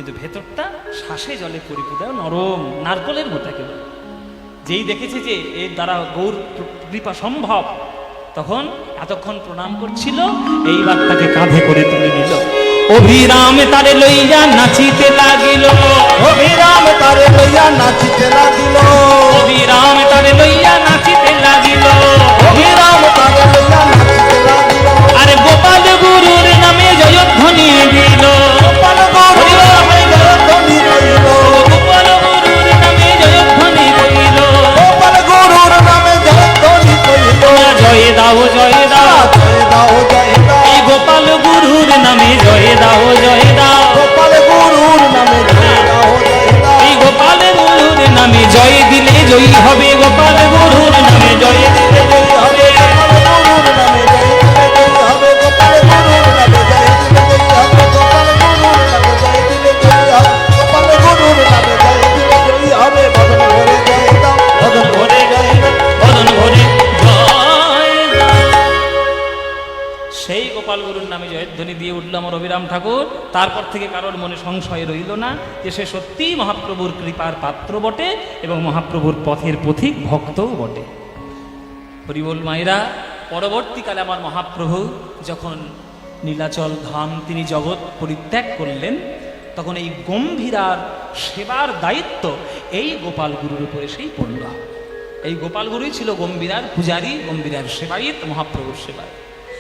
কিন্তু ভেতরটা শ্বাসে জলে পরিপূর্ণ, নরম নারকলের মতো একেবারে। যেই দেখেছে যে এর দ্বারা গৌর কৃপা সম্ভব, তখন এতক্ষণ প্রণাম করছিল, এইবার তাকে কাঁধে করে তুলে নিল। অভিরাম তারে লইয়া নাচিতে লাগিল, অভিরাম তারে লইয়া নাচিতে লাগিল, অভিরাম তারে লইয়া নাচিতে লাগিল, অভিরাম তারে লইয়া নাচিতে লাগিল। আরে গোপাল গুরুর নামে জয়ধ্বনি দিল, গোপাল গৌরীর নামে জয়ধ্বনি কইল, গোপাল গুরুর নামে জয়ধ্বনি কইল, গোপাল গৌরীর নামে জয়ধ্বনি কইল। জয় দাও জয় দাও, জয় দাও জয় দাও, এই গোপাল গুরুর নামে জয় দাও জয় দাও, গোপাল গৌরীর নামে জয় দাও জয় দাও। এই গোপাল গুরুর নামে জয় দিলে জয়ী হবে, গোপাল গুরুর নামে জয় দিলে জয়ী হবে। গোপাল গৌরীর নামে জয় দিলে জয় হবে, গোপাল গৌরীর নামে জয় দিলে জয় হবে, গোপাল গৌরীর নামে জয় দিলে জয় হবে, গোপাল গৌরীর নামে জয় দিলে জয় হবে। বদন ভরে জয় দাও, বদন ভরে জয় দাও, বদন ভরে জয় দাও। সেই গোপাল গুরুর নামে জয়ধ্বনি দিয়ে উঠল আমার অভিরাম ঠাকুর। তারপর থেকে কারোর মনে সংশয় রইল না যে সে সত্যিই মহাপ্রভুর কৃপার পাত্র বটে এবং মহাপ্রভুর পথের পথিক ভক্তও বটে। হরিবোল মায়েরা, পরবর্তীকালে আমার মহাপ্রভু যখন নীলাচল ধাম তিনি জগৎ পরিত্যাগ করলেন, তখন এই গম্ভীরার সেবার দায়িত্ব এই গোপাল গুরুর উপরে সেই পড়ল। এই গোপাল গুরুই ছিল গম্ভীরার পূজারী, গম্ভীরার সেবায়িত, মহাপ্রভুর সেবায়।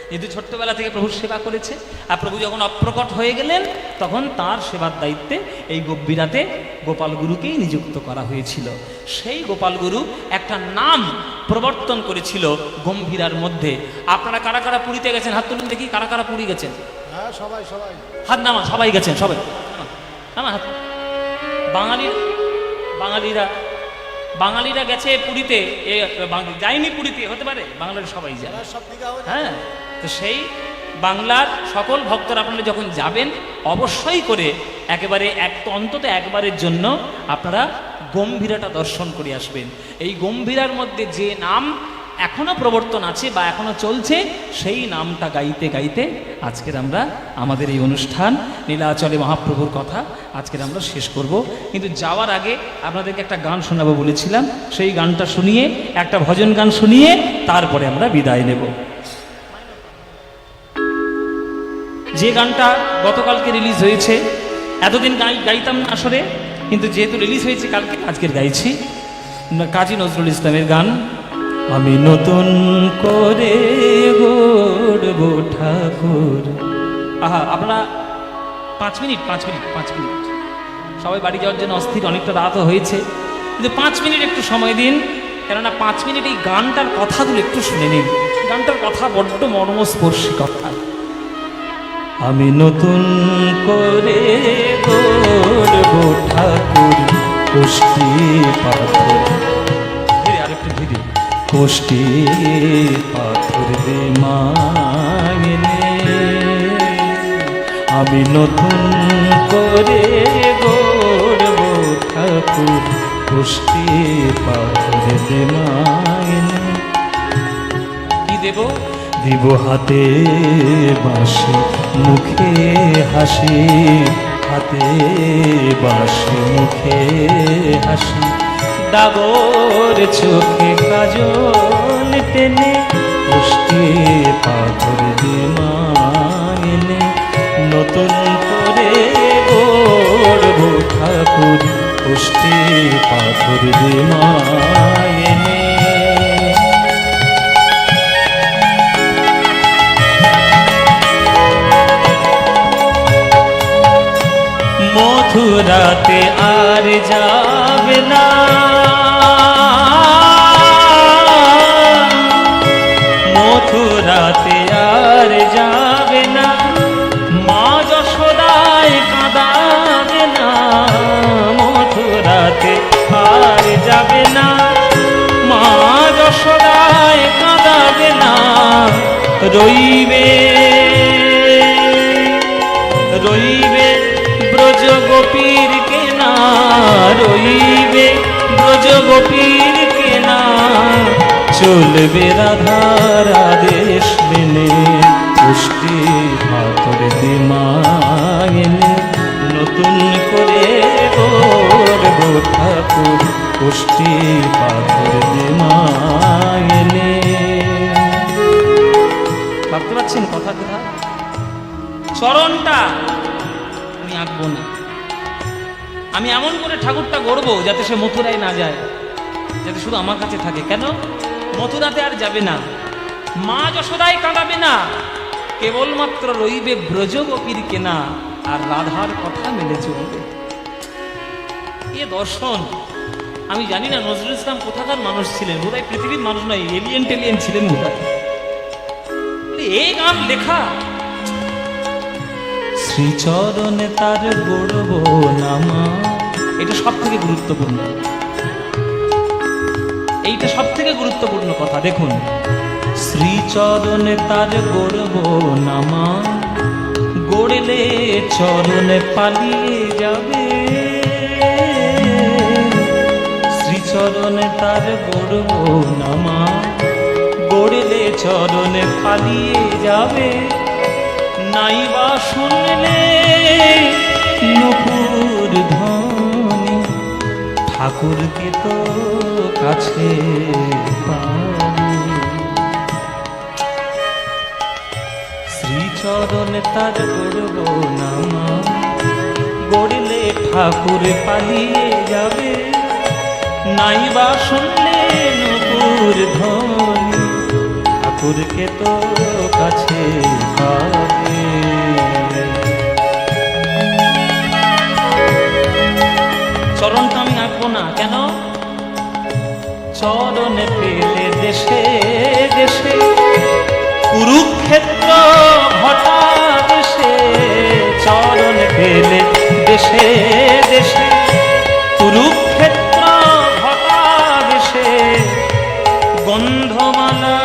যেহেতু ছোট্টবেলা থেকে প্রভুর সেবা করেছে, আর প্রভু যখন অপ্রকট হয়ে গেলেন তখন তার সেবার দায়িত্বে এই গম্ভীরাতে গোপাল গুরুকেই নিযুক্ত করা হয়েছিল। সেই গোপাল গুরু একটা নাম প্রবর্তন করেছিল গম্ভীরার মধ্যে। আপনারা কারা কারা পুরীতে গেছেন? হাত তুলুন দেখি, কারা কারা পুরী গেছেন? হ্যাঁ সবাই সবাই হাত নামা, সবাই গেছেন, সবাই নামা হাত। বাঙালিরা গেছে পুরীতে, যায়নি পুরীতে, হতে পারে বাংলার সবাই যায়। সব দিকে হবে। হ্যাঁ, তো সেই বাংলার সকল ভক্তরা আপনারা যখন যাবেন অবশ্যই করে একেবারে অন্তত একবারের জন্য আপনারা গম্ভীরাটা দর্শন করে আসবেন। এই গম্ভীরার মধ্যে যে নাম এখনো প্রবর্তন আছে বা এখনো চলছে, সেই নামটা গাইতে গাইতে আজকের আমরা আমাদের এই অনুষ্ঠান নীলাচলে মহাপ্রভুর কথা আজকের আমরা শেষ করব। কিন্তু যাওয়ার আগে আপনাদেরকে একটা গান শোনাবো বলেছিলাম, সেই গানটা শুনিয়ে, একটা ভজন গান শুনিয়ে তারপরে আমরা বিদায় নেব। যে গানটা গতকালকে রিলিজ হয়েছে, এতদিন গাইতাম না আসলে, কিন্তু যেহেতু রিলিজ হয়েছে কালকে, আজকের গাইছি। কাজী নজরুল ইসলামের গান, আমি নতুন করে গড়ব ঠাকুর। আহা, আপনারা 5 মিনিট সবাই বাড়ি যাওয়ার জন্য অস্থির, অনেকটা রাতও হয়েছে, কিন্তু 5 মিনিট একটু সময় দিন, কেননা 5 মিনিট এই গানটার কথাগুলো একটু শুনে নিন। গানটার কথা বড্ড মর্মস্পর্শী কথা। আমি নতুন করে গড়ব ঠাকুর, কষ্টি পাথর, আরেকটু ধীরে, কষ্টি পাথর দে মাগেনে, আমি নতুন করে গড়ব ঠাকুর, কষ্টি পাথর দে মাগেনে। কি দেব? দিব হাতে বাঁশি, মুখে হাসি, হাতে বাঁশি, মুখে হাসি, ডাগর চোখে কাজল টেনে, কষ্টি পাথর দিয়ে মাগেনে, নতুন করে গড়ব ঠাকুর, কষ্টি পাথর দিয়ে মাগেনে। মথুরাতে আর যাবে না, মথুরাতে আর যাবে না, মা যশোদায় কাঁদাবে না, মথুরাতে আর যাবে না, মা যশোদায় কাঁদাবে না, রইবে রইবে ব্রজ গোপীর কেনা, রইবে ব্রজ গোপীর কেনা, চলবে রাধার আদেশ মেনে, পুষ্টি পাথর দে মাগেনে, নতুন করে গড়ব ঠাকুর কষ্টি পাথর মায়েনে। ভাবতে পারছেন কথা কথা? চরণটা আমি আঁকবো না, আমি এমন করে ঠাকুরটা গড়বো যাতে সে মথুরায় না যায়, যাতে শুধু আমার কাছে থাকে। কেন? মথুরাতে আর যাবে না, মা যশোদায় কাঁদাবে না, কেবলমাত্র রইবে ব্রজগোপীর কেনা, আর রাধার কথা মেনে চলবে। এ দর্শন। আমি জানি না নজরুল ইসলাম কোথাকার মানুষ ছিলেন, বোধহয় পৃথিবীর মানুষ নয়, এলিয়েন টেলিয়েন ছিলেন বোধহয়। এই গান লেখা শ্রীচরণে তার গড়ব নামা, এটা সব থেকে গুরুত্বপূর্ণ, এইটা সব থেকে গুরুত্বপূর্ণ কথা। দেখুন, শ্রীচরণে তার গড়ব নামা, গড়লে চরণে পালিয়ে যাবে। শ্রীচরণে তার গড়ব নামা, গড়লে চরণে পালিয়ে যাবে। নাইবা শুনলে নূপুর ধ্বনি, ঠাকুরকে তো কাছে পাবে। শ্রীচরণে তার গড়ব নামা, গড়লে ঠাকুর পালিয়ে যাবে। নাইবা শুনলে নূপুর ধ্বনি, ঠাকুরকে তো কাছে পাবে। চরণটা আমি আঁকবো না, কেন? চরণে পেলে দেশে দেশে কুরুক্ষেত্র ঘটা দেশে। চরণে পেলে দেশে দেশে কুরুক্ষেত্র ঘটা দেশে। গন্ধমালা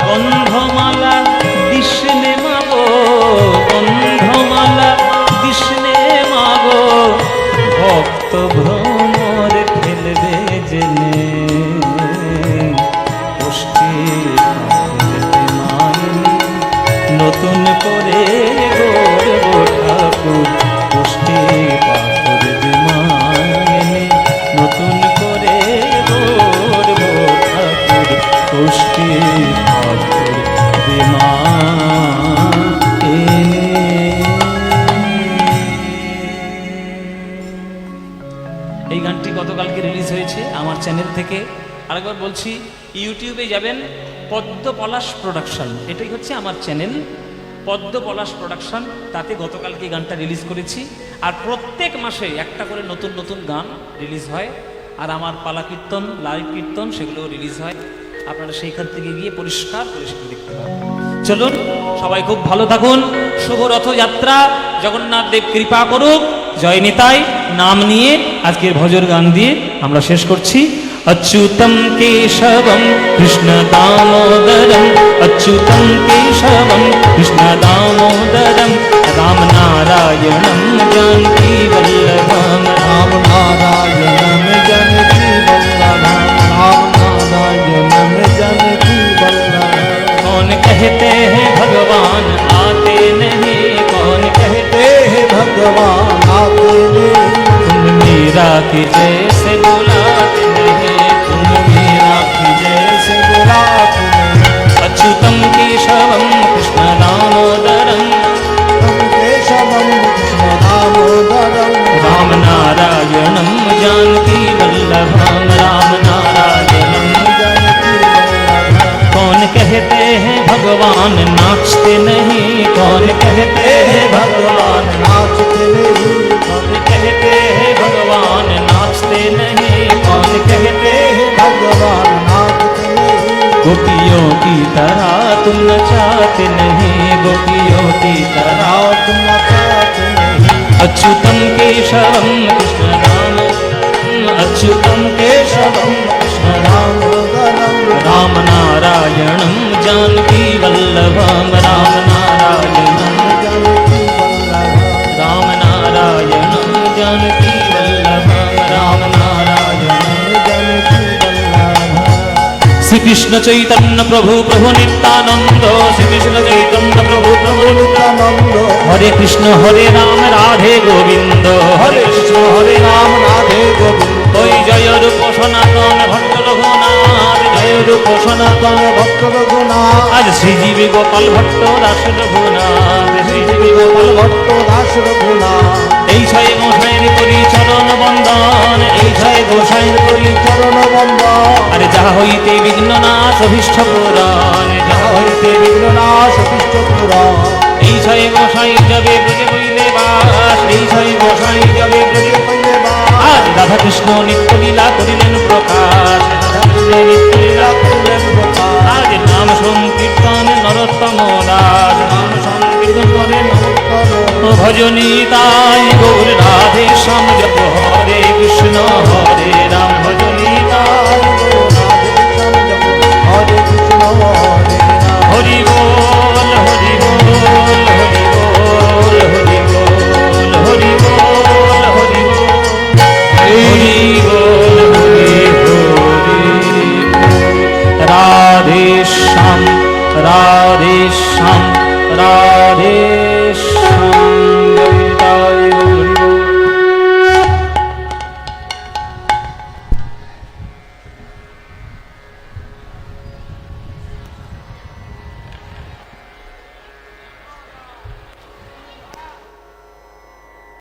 গন্ধমালা দিশনে মাগো, গন্ধমালা দিশনে মাগো। ভক্ত ভ্রমর খেলবে জেনে, কষ্টি মায়েনি নতুন করে গড়ব ঠাকুর কষ্টি পাথর মায়েনি। নতুন করে গড়ব ঠাকুর কষ্টি পাথর মায়েনি। এই গানটি গতকালকে রিলিজ হয়েছে আমার চ্যানেল থেকে। আরেকবার বলছি, ইউটিউবে যাবেন পদ্ম পলাশ প্রোডাকশন, এটাই হচ্ছে আমার চ্যানেল পদ্ম পলাশ প্রোডাকশন। তাতে গতকালকে গানটা রিলিজ করেছি। আর প্রত্যেক মাসে একটা করে নতুন নতুন গান রিলিজ হয়। আর আমার পালা কীর্তন, লাইভ কীর্তন, সেগুলোও রিলিজ হয়। আপনারা সেইখান থেকে গিয়ে পরিষ্কার পরিষ্কার দেখতে পাবেন। চলুন, সবাই খুব ভালো থাকুন। শুভ রথযাত্রা, জগন্নাথ দেব কৃপা করুক। জয় নিতাই নাম নিয়ে আজকের ভজর গান দিয়ে আমরা শেষ করছি। अच्युतं केशवं कृष्ण दामोदरं, अच्युतं केशवं कृष्ण दामोदरं, राम नारायणं जानकी वल्लभं, राम नारायणं जानकी वल्लभं, राम नारायणं जानकी वल्लभं। कौन कहते हैं भगवान आते नहीं, कौन कहते हैं भगवान आते नहीं, तुम मीरा की जैसे बुलाते नहीं, तुम मीरा की जैसे बुलाते नहीं। अच्युतं केशवं कृष्ण दामोदरं, केशवं कृष्ण दामोदरं, राम नारायणं जानकी वल्लभं, राम नारायणं जानकी वल्लभं। कौन कहते हैं भगवान नाचते नहीं, कौन कहते हैं भगवान नाचते नहीं, कौन कहते हैं भगवान नाचते नहीं, कौन कहते हैं भगवान नाचते नहीं। गोपियों की तरह तुम नचाते नहीं, गोपियों की तरह तुम नचाते नहीं। अच्युतं केशवं कृष्ण दामोदरं, अच्युतं केशवं कृष्ण दामोदरं, राम नारायणं जानकी वल्लभं, राम नारायणं जानकी वल्लभं, राम नारायणं जानकी वल्लभं, राम नारायणं जानकी वल्लभं। শ্রীকৃষ্ণ চৈতন্য প্রভু প্রভু নিত্যানন্দ, শ্রীকৃষ্ণ চৈতন্য প্রভু প্রভু নিত্যানন্দ। হরে কৃষ্ণ হরে রাম রাধে গোবিন্দ, হরে কৃষ্ণ হরে রাম রাধে গোবিন্দ। ওই জয় রূপ সনাতন ভট্ট রঘুনাথ, জয় রূপ সনাতন ভক্ত রঘুনাথ, আজ শ্রীজীবী গোপাল ভট্ট দাস রঘুনাথ, শ্রীজীবী গোপাল ভট্ট। ভক্ত দাস রঘুনাথ। এই ছয় গোসাইয়ের করি চরণ বন্দন, এই ছয় গোসাইয়ের করি চরণ বন্দন। আরে যাহা হইতে বিঘ্ন নাশ অভীষ্ট পুরাণ, যাহা হইতে বিঘ্ন নাশ কৃষ্ণ পুরাণ। এই ছয় গোসাই যাবে ব্রজে হইলে বাস, এই ছয় গোসাই যাবে ব্রজে হইলে বা আজ রাধা কৃষ্ণ নিত্য লীলা করিলেন প্রকাশ, রাধা কৃষ্ণ নিত্য লীলা করিলেন প্রকাশ। আজ নাম সংকীর্তন নরোত্তম দাস, নাম সংকীর্তন করে ভজনী তাই গৌর রাধে শ্যাম জপ হরে কৃষ্ণ হরে